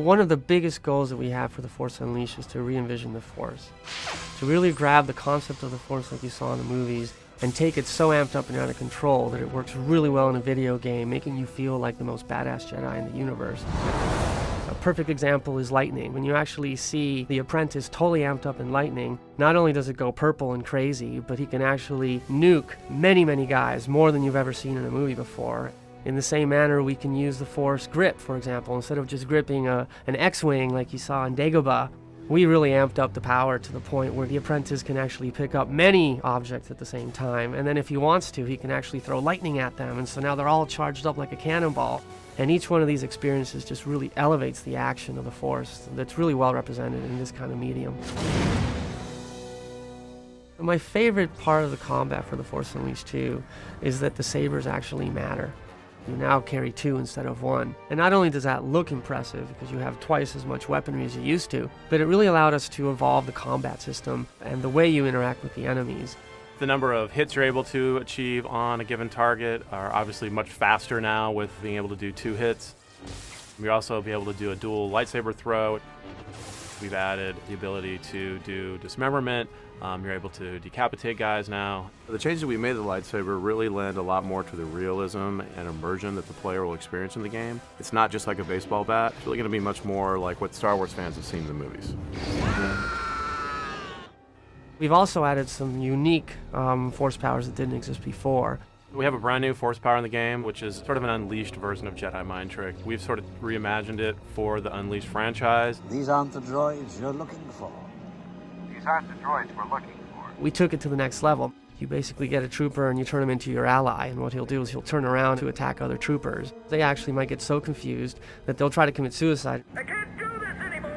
One of the biggest goals that we have for the Force Unleashed is to re-envision the Force. To really grab the concept of the Force like you saw in the movies and take it so amped up and out of control that it works really well in a video game, making you feel like the most badass Jedi in the universe. A perfect example is lightning. When you actually see the apprentice totally amped up in lightning, not only does it go purple and crazy, but he can actually nuke many guys, more than you've ever seen in a movie before. In the same manner, we can use the Force grip, for example. Instead of just gripping an X-Wing like you saw in Dagobah, we really amped up the power to the point where the apprentice can actually pick up many objects at the same time. And then if he wants to, he can actually throw lightning at them. And so now they're all charged up like a cannonball. And each one of these experiences just really elevates the action of the Force that's really well represented in this kind of medium. My favorite part of the combat for the Force Unleashed 2 is that the sabers actually matter. You now carry 2 instead of 1. And not only does that look impressive because you have twice as much weaponry as you used to, but it really allowed us to evolve the combat system and the way you interact with the enemies. The number of hits you're able to achieve on a given target are obviously much faster now with being able to do 2 hits. You'll also be able to do a dual lightsaber throw. We've added the ability to do dismemberment. You're able to decapitate guys now. The changes that we made to the lightsaber really lend a lot more to the realism and immersion that the player will experience in the game. It's not just like a baseball bat. It's really going to be much more like what Star Wars fans have seen in the movies. We've also added some unique force powers that didn't exist before. We have a brand new force power in the game, which is sort of an unleashed version of Jedi Mind Trick. We've sort of reimagined it for the Unleashed franchise. These aren't the droids you're looking for. These aren't the droids we're looking for. We took it to the next level. You basically get a trooper and you turn him into your ally, and what he'll do is he'll turn around to attack other troopers. They actually might get so confused that they'll try to commit suicide. I can't do this anymore!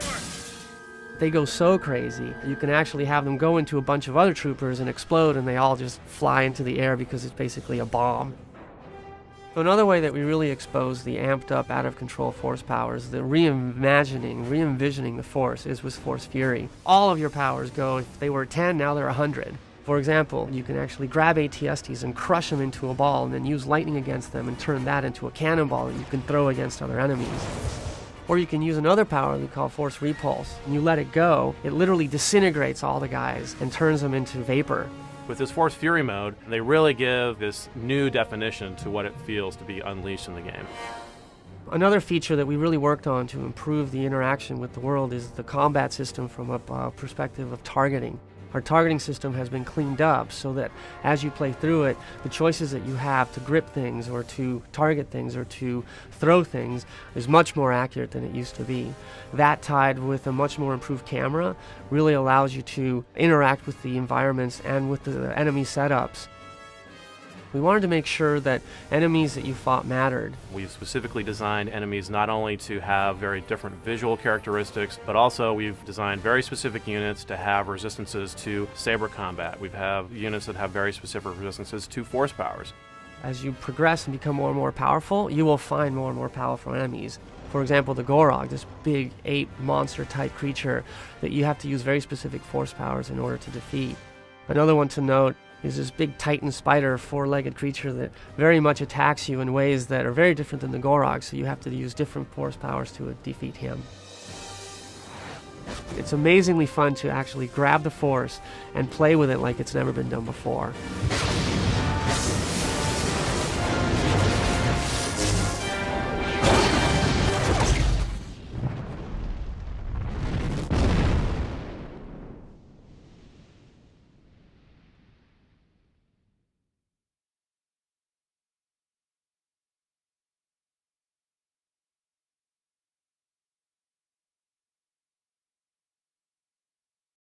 They go so crazy, you can actually have them go into a bunch of other troopers and explode, and they all just fly into the air because it's basically a bomb. So another way that we really expose the amped up, out of control force powers, the re-envisioning the Force, is with Force Fury. All of your powers go, if they were 10, now they're 100. For example, you can actually grab ATSTs and crush them into a ball and then use lightning against them and turn that into a cannonball that you can throw against other enemies. Or you can use another power we call Force Repulse. And you let it go, it literally disintegrates all the guys and turns them into vapor. With this Force Fury mode, they really give this new definition to what it feels to be unleashed in the game. Another feature that we really worked on to improve the interaction with the world is the combat system from a perspective of targeting. Our targeting system has been cleaned up so that as you play through it, the choices that you have to grip things or to target things or to throw things is much more accurate than it used to be. That, tied with a much more improved camera, really allows you to interact with the environments and with the enemy setups. We wanted to make sure that enemies that you fought mattered. We've specifically designed enemies not only to have very different visual characteristics, but also we've designed very specific units to have resistances to saber combat. We have units that have very specific resistances to force powers. As you progress and become more and more powerful, you will find more and more powerful enemies. For example, the Gorog, this big ape monster type creature that you have to use very specific force powers in order to defeat. Another one to note is this big Titan spider, 4-legged creature that very much attacks you in ways that are very different than the Gorog, so you have to use different force powers to defeat him. It's amazingly fun to actually grab the Force and play with it like it's never been done before.